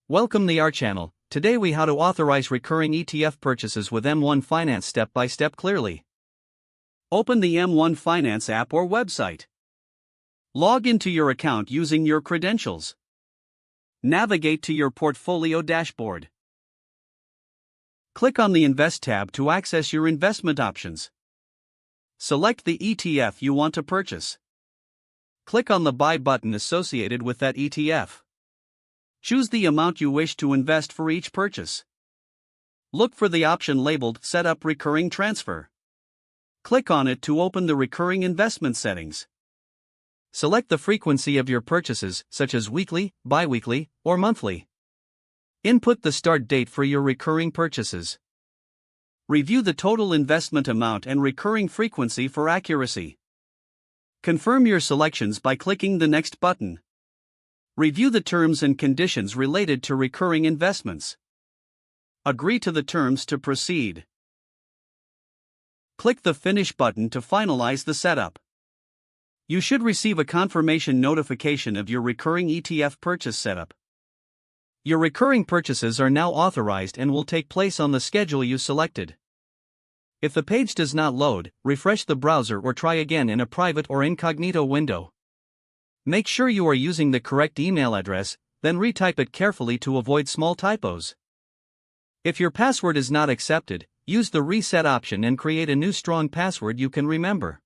Welcome to our channel. Today we how to authorize recurring ETF purchases with M1 Finance step by step clearly. Open the M1 Finance app or website. Log into your account using your credentials. Navigate to your portfolio dashboard. Click on the Invest tab to access your investment options. Select the ETF you want to purchase. Click on the Buy button associated with that ETF. Choose the amount you wish to invest for each purchase. Look for the option labeled Set up Recurring Transfer. Click on it to open the recurring investment settings. Select the frequency of your purchases, such as weekly, bi-weekly, or monthly. Input the start date for your recurring purchases. Review the total investment amount and recurring frequency for accuracy. Confirm your selections by clicking the Next button. Review the terms and conditions related to recurring investments. Agree to the terms to proceed. Click the Finish button to finalize the setup. You should receive a confirmation notification of your recurring ETF purchase setup. Your recurring purchases are now authorized and will take place on the schedule you selected. If the page does not load, refresh the browser or try again in a private or incognito window. Make sure you are using the correct email address, then retype it carefully to avoid small typos. If your password is not accepted, use the Reset option and create a new strong password you can remember.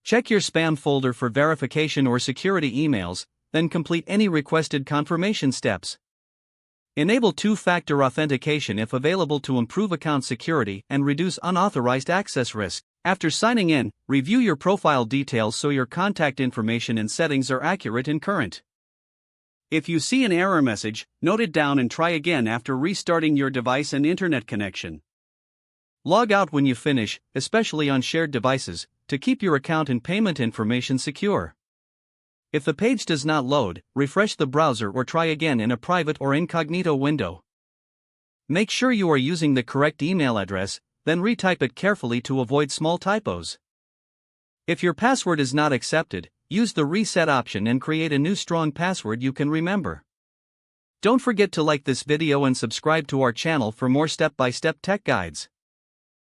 Check your spam folder for verification or security emails, then complete any requested confirmation steps. Enable two-factor authentication if available to improve account security and reduce unauthorized access risk. After signing in, review your profile details so your contact information and settings are accurate and current. If you see an error message, note it down and try again after restarting your device and internet connection. Log out when you finish, especially on shared devices, to keep your account and payment information secure. If the page does not load, refresh the browser or try again in a private or incognito window. Make sure you are using the correct email address, then retype it carefully to avoid small typos. If your password is not accepted, use the Reset option and create a new strong password you can remember. Don't forget to like this video and subscribe to our channel for more step-by-step tech guides.